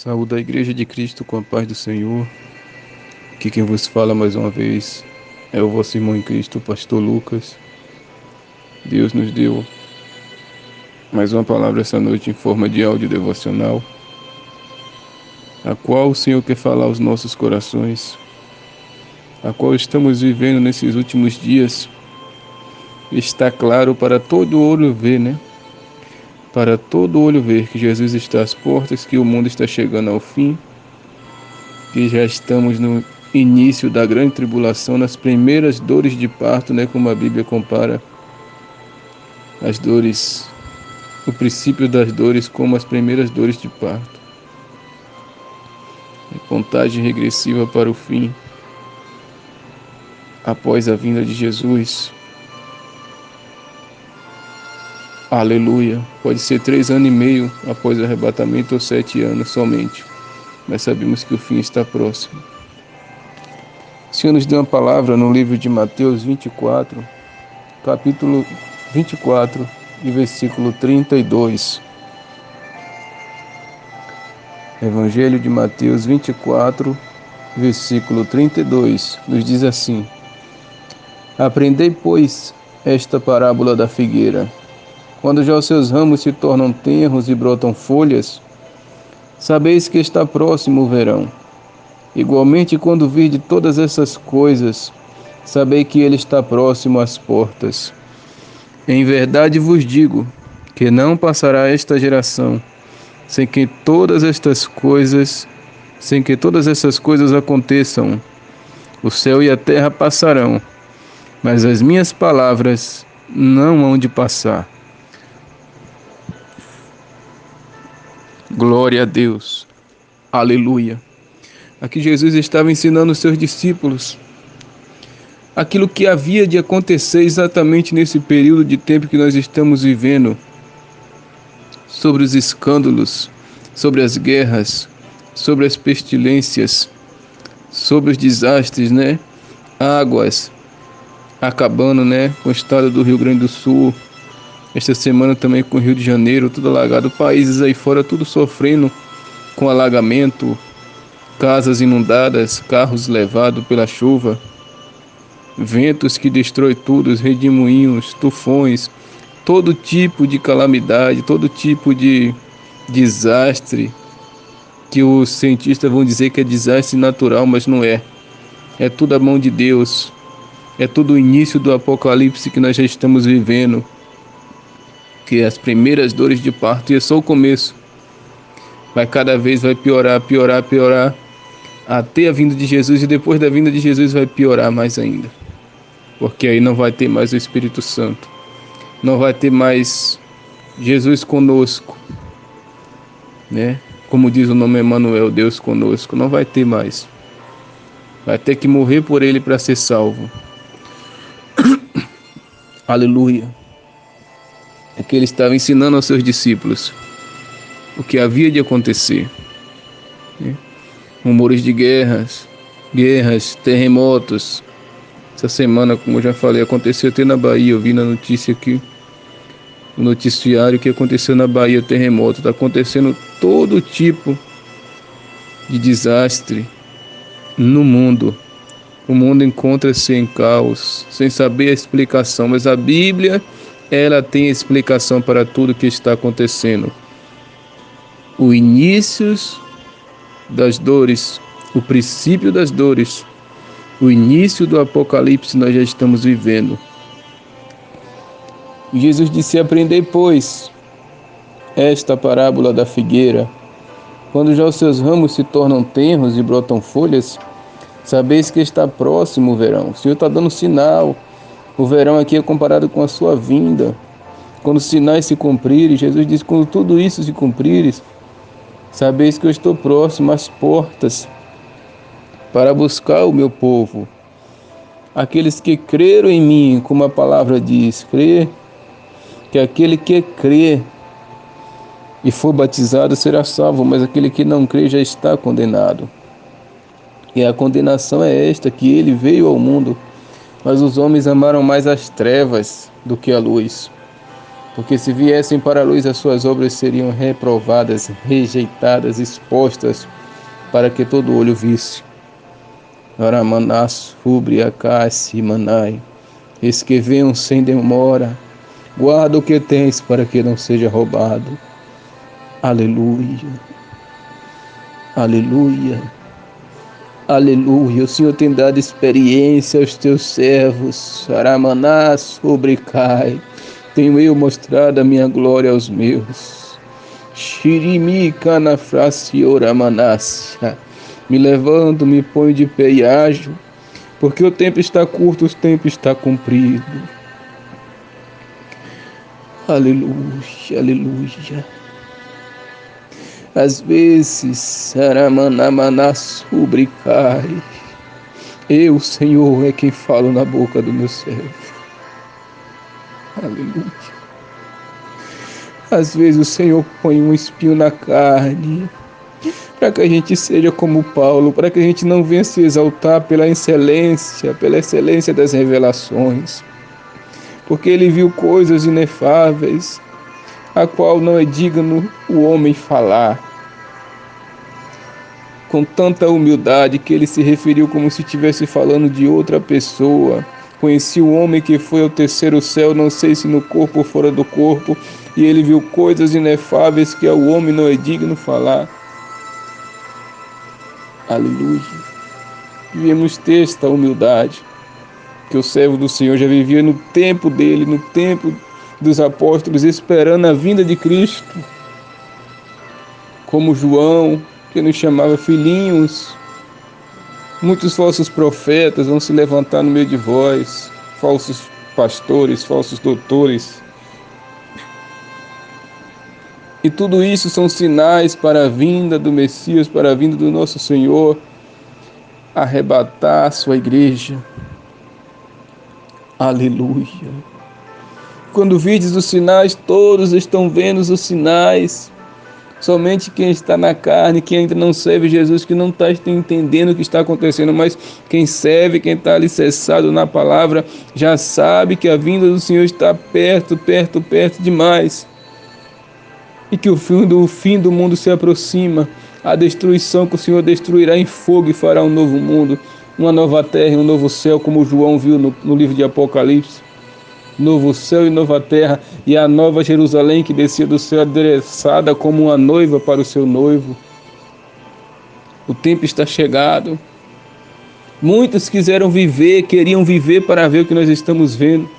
Saúde a Igreja de Cristo com a paz do Senhor. Aqui quem vos fala mais uma vez é o vosso irmão em Cristo, o pastor Lucas. Deus nos deu mais uma palavra essa noite em forma de áudio devocional, a qual o Senhor quer falar aos nossos corações, a qual estamos vivendo nesses últimos dias. Está claro para todo olho ver, né? Para todo olho ver que Jesus está às portas, que o mundo está chegando ao fim, que já estamos no início da grande tribulação, nas primeiras dores de parto, né? Como a Bíblia compara as dores, o princípio das dores como as primeiras dores de parto. Contagem regressiva para o fim, após a vinda de Jesus. Aleluia. Pode ser 3 anos e meio após o arrebatamento ou 7 anos somente, mas sabemos que o fim está próximo. O Senhor nos deu uma palavra no livro de Mateus 24, capítulo 24 e versículo 32. Evangelho de Mateus 24, versículo 32, nos diz assim: Aprendei, pois, esta parábola da figueira. Quando já os seus ramos se tornam tenros e brotam folhas, sabeis que está próximo o verão. Igualmente, quando virdes todas essas coisas, sabei que ele está próximo às portas. Em verdade vos digo que não passará esta geração sem que todas essas coisas aconteçam. O céu e a terra passarão, mas as minhas palavras não hão de passar. Glória a Deus. Aleluia. Aqui Jesus estava ensinando os seus discípulos aquilo que havia de acontecer exatamente nesse período de tempo que nós estamos vivendo, sobre os escândalos, sobre as guerras, sobre as pestilências, sobre os desastres, né? Águas acabando, né? Com o estado do Rio Grande do Sul, esta semana também com o Rio de Janeiro, tudo alagado, países aí fora tudo sofrendo com alagamento, casas inundadas, carros levados pela chuva, ventos que destroem tudo, redemoinhos, tufões, todo tipo de calamidade, todo tipo de desastre, que os cientistas vão dizer que é desastre natural, mas não é. É tudo a mão de Deus. É tudo o início do apocalipse que nós já estamos vivendo, que é as primeiras dores de parto, e é só o começo. Vai cada vez vai piorar, piorar, piorar, até a vinda de Jesus, e depois da vinda de Jesus vai piorar mais ainda. Porque aí não vai ter mais o Espírito Santo. Não vai ter mais Jesus conosco, né? Como diz o nome Emmanuel, Deus conosco. Não vai ter mais. Vai ter que morrer por ele para ser salvo. Aleluia. É que ele estava ensinando aos seus discípulos o que havia de acontecer, né? Rumores de guerras, terremotos. Essa semana, como eu já falei, aconteceu até na Bahia. Eu vi na notícia aqui, no noticiário, que aconteceu na Bahia, terremoto. Está acontecendo todo tipo de desastre no mundo. O mundo encontra-se em caos, sem saber a explicação, mas a Bíblia, ela tem explicação para tudo que está acontecendo. O início das dores, o princípio das dores, o início do apocalipse nós já estamos vivendo. Jesus disse: Aprendei, pois, esta parábola da figueira. Quando já os seus ramos se tornam tenros e brotam folhas, sabeis que está próximo o verão. O Senhor está dando sinal. O verão aqui é comparado com a sua vinda. Quando os sinais se cumprirem, Jesus diz: quando tudo isso se cumprirem, sabeis que eu estou próximo às portas para buscar o meu povo. Aqueles que creram em mim, como a palavra diz, crer, que aquele que crê e for batizado será salvo, mas aquele que não crê já está condenado. E a condenação é esta, que ele veio ao mundo, mas os homens amaram mais as trevas do que a luz, porque se viessem para a luz as suas obras seriam reprovadas, rejeitadas, expostas, para que todo olho visse. Aramanás, rubriacás, manai, eis que venham sem demora, guarda o que tens para que não seja roubado. Aleluia, aleluia, aleluia. O Senhor tem dado experiência aos teus servos. Aramanás, rubricai, tenho eu mostrado a minha glória aos meus. Shirimi canafracioramanácia. Me levanto, me ponho de pé e ajo, porque o tempo está curto, o tempo está cumprido. Aleluia, aleluia. Às vezes, Saramanamanas rubricai, eu, Senhor, é quem falo na boca do meu servo. Aleluia. Às vezes o Senhor põe um espinho na carne, para que a gente seja como Paulo, para que a gente não venha se exaltar pela excelência das revelações, porque ele viu coisas inefáveis, a qual não é digno o homem falar, com tanta humildade que ele se referiu como se estivesse falando de outra pessoa. Conheci o homem que foi ao terceiro céu, não sei se no corpo ou fora do corpo, e ele viu coisas inefáveis que ao homem não é digno falar. Aleluia. Devemos ter esta humildade, que o servo do Senhor já vivia no tempo dele, no tempo dos apóstolos, esperando a vinda de Cristo. Como João, que nos chamava filhinhos. Muitos falsos profetas vão se levantar no meio de vós, falsos pastores, falsos doutores. E tudo isso são sinais para a vinda do Messias, para a vinda do nosso Senhor, arrebatar a sua igreja. Aleluia. Quando vides os sinais, todos estão vendo os sinais. Somente quem está na carne, quem ainda não serve Jesus, que não está entendendo o que está acontecendo, mas quem serve, quem está alicerçado na palavra, já sabe que a vinda do Senhor está perto, perto, perto demais. E que o fim do mundo se aproxima, a destruição que o Senhor destruirá em fogo e fará um novo mundo, uma nova terra e um novo céu, como João viu no livro de Apocalipse. Novo céu e nova terra, e a nova Jerusalém que descia do céu adereçada como uma noiva para o seu noivo. O tempo está chegado. Muitos queriam viver para ver o que nós estamos vendo.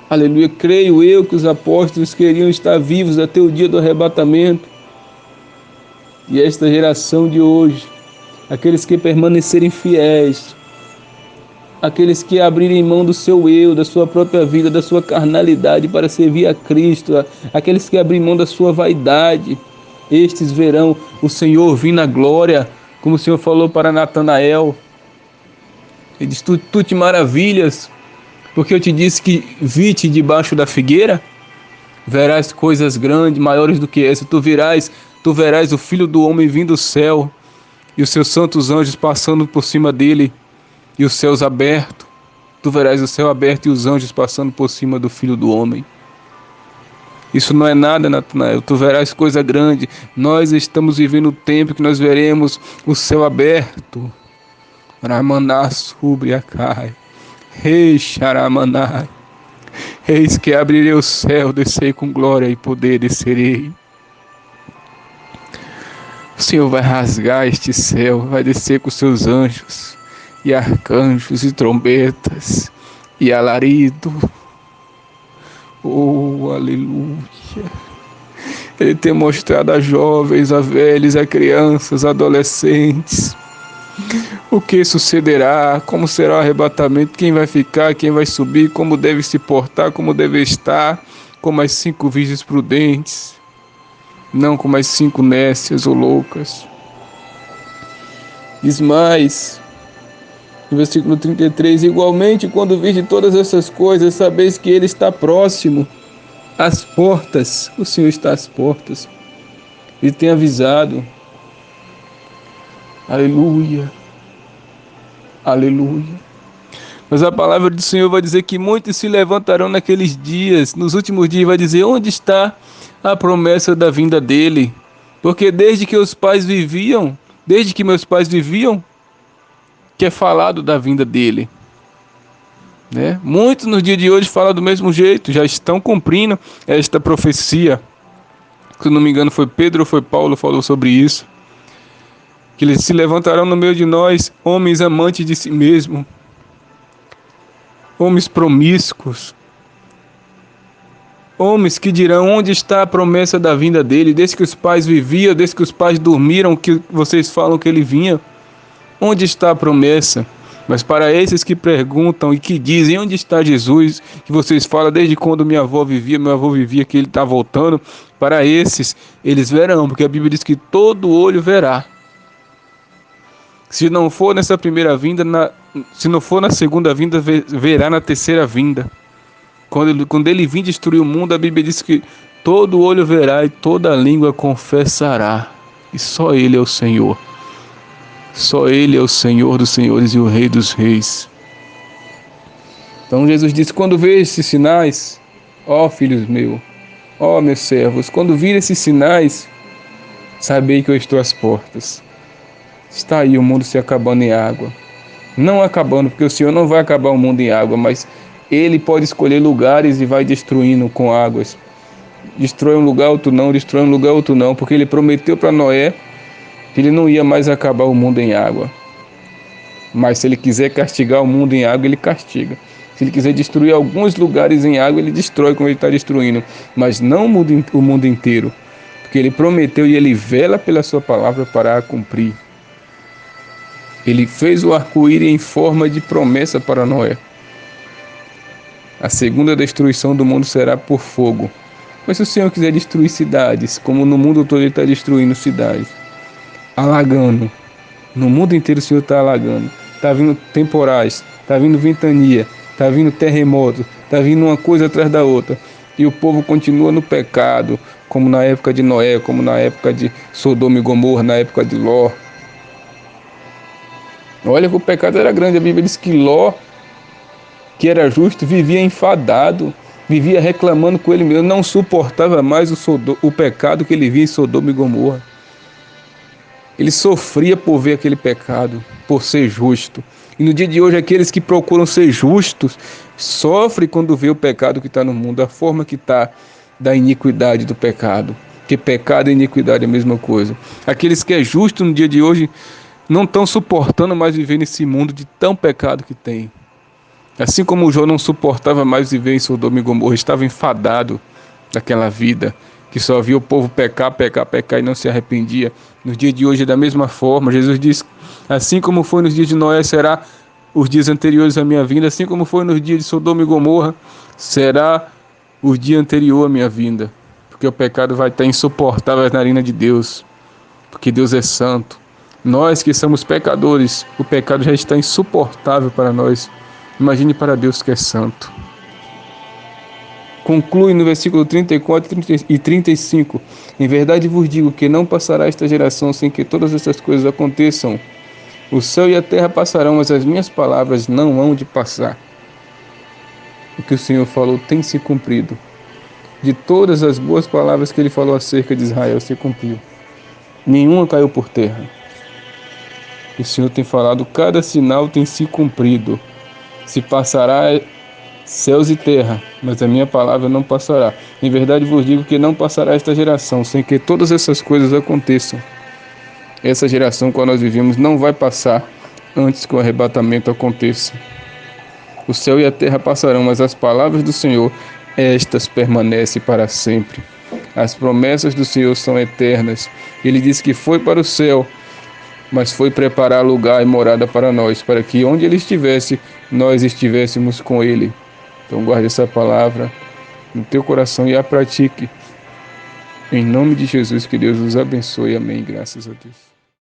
Aleluia. Creio eu que os apóstolos queriam estar vivos até o dia do arrebatamento. E esta geração de hoje, aqueles que permanecerem fiéis, aqueles que abrirem mão do seu eu, da sua própria vida, da sua carnalidade para servir a Cristo, aqueles que abrem mão da sua vaidade, estes verão o Senhor vir na glória, como o Senhor falou para Natanael. Ele diz, tu te maravilhas, porque eu te disse que vi-te debaixo da figueira, verás coisas grandes, maiores do que essa, tu verás o Filho do Homem vindo do céu, e os seus santos anjos passando por cima dele, e os céus abertos, tu verás o céu aberto e os anjos passando por cima do Filho do Homem. Isso não é nada, Natanael, tu verás coisa grande. Nós estamos vivendo o tempo que nós veremos o céu aberto. Ramanás rubriacai, rei Xaramanai, eis que abrirei o céu, descerei com glória e poder, descerei. O Senhor vai rasgar este céu, vai descer com seus anjos, e arcanjos, e trombetas, e alarido. Oh, aleluia! Ele tem mostrado a jovens, a velhos, a crianças, a adolescentes, o que sucederá, como será o arrebatamento, quem vai ficar, quem vai subir, como deve se portar, como deve estar, como as 5 virgens prudentes, não como as 5 nécias ou loucas. Diz mais, no versículo 33, igualmente, quando virdes todas essas coisas, sabeis que Ele está próximo, às portas. O Senhor está às portas. Ele tem avisado. Aleluia. Aleluia. Mas a palavra do Senhor vai dizer que muitos se levantarão naqueles dias, nos últimos dias, vai dizer: onde está a promessa da vinda dele? Porque desde que meus pais viviam, que é falado da vinda dele. Né? Muitos nos dias de hoje falam do mesmo jeito, já estão cumprindo esta profecia. Se não me engano foi Pedro ou foi Paulo que falou sobre isso. Que eles se levantarão no meio de nós, homens amantes de si mesmo, homens promíscuos, homens que dirão: onde está a promessa da vinda dele? Desde que os pais viviam, desde que os pais dormiram, que vocês falam que ele vinha. Onde está a promessa? Mas para esses que perguntam e que dizem: onde está Jesus? Que vocês falam desde quando meu avô vivia que ele está voltando. Para esses, eles verão, porque a Bíblia diz que todo olho verá. Se não for nessa primeira vinda, se não for na segunda vinda, verá na terceira vinda. Quando ele vir destruir o mundo, a Bíblia diz que todo olho verá e toda língua confessará. E só Ele é o Senhor. Só Ele é o Senhor dos senhores e o Rei dos reis. Então Jesus disse: quando vê esses sinais, ó filhos meus, ó meus servos, quando vir esses sinais, sabei que eu estou às portas. Está aí o mundo se acabando em água. Não acabando, porque o Senhor não vai acabar o mundo em água, mas Ele pode escolher lugares e vai destruindo com águas. Destrói um lugar, outro não, destrói um lugar, outro não, porque Ele prometeu para Noé que Ele não ia mais acabar o mundo em água. Mas se Ele quiser castigar o mundo em água, Ele castiga. Se Ele quiser destruir alguns lugares em água, Ele destrói como Ele está destruindo. Mas não o mundo inteiro, porque Ele prometeu e Ele vela pela sua palavra para a cumprir. Ele fez o arco-íris em forma de promessa para Noé. A segunda destruição do mundo será por fogo. Mas se o Senhor quiser destruir cidades, como no mundo todo Ele está destruindo cidades, alagando, no mundo inteiro o Senhor está alagando, está vindo temporais, está vindo ventania, está vindo terremoto, está vindo uma coisa atrás da outra, e o povo continua no pecado, como na época de Noé, como na época de Sodoma e Gomorra, na época de Ló. Olha que o pecado era grande. A Bíblia diz que Ló, que era justo, vivia enfadado, vivia reclamando com ele mesmo, não suportava mais o pecado que ele via em Sodoma e Gomorra. Ele sofria por ver aquele pecado, por ser justo. E no dia de hoje, aqueles que procuram ser justos sofrem quando vê o pecado que está no mundo, a forma que está da iniquidade do pecado. Porque pecado e iniquidade é a mesma coisa. Aqueles que é justo no dia de hoje não estão suportando mais viver nesse mundo de tão pecado que tem. Assim como Jó não suportava mais viver em Sodoma e Gomorra, estava enfadado daquela vida, que só via o povo pecar e não se arrependia. No dia de hoje, da mesma forma, Jesus diz: assim como foi nos dias de Noé, será os dias anteriores à minha vinda, assim como foi nos dias de Sodoma e Gomorra, será o dia anterior à minha vinda. Porque o pecado vai estar insuportável na narina de Deus, porque Deus é santo. Nós que somos pecadores, o pecado já está insuportável para nós. Imagine para Deus que é santo. Conclui no versículo 34 e 35. Em verdade vos digo que não passará esta geração sem que todas essas coisas aconteçam. O céu e a terra passarão, mas as minhas palavras não hão de passar. O que o Senhor falou tem se cumprido. De todas as boas palavras que Ele falou acerca de Israel se cumpriu. Nenhuma caiu por terra. O Senhor tem falado, cada sinal tem se cumprido. Se passará céus e terra, mas a minha palavra não passará. Em verdade vos digo que não passará esta geração sem que todas essas coisas aconteçam. Essa geração qual nós vivemos não vai passar antes que o arrebatamento aconteça. O céu e a terra passarão, mas as palavras do Senhor, estas permanecem para sempre. As promessas do Senhor são eternas. Ele disse que foi para o céu, mas foi preparar lugar e morada para nós, para que onde Ele estivesse, nós estivéssemos com Ele. Então guarde essa palavra no teu coração e a pratique. Em nome de Jesus, que Deus os abençoe. Amém. Graças a Deus.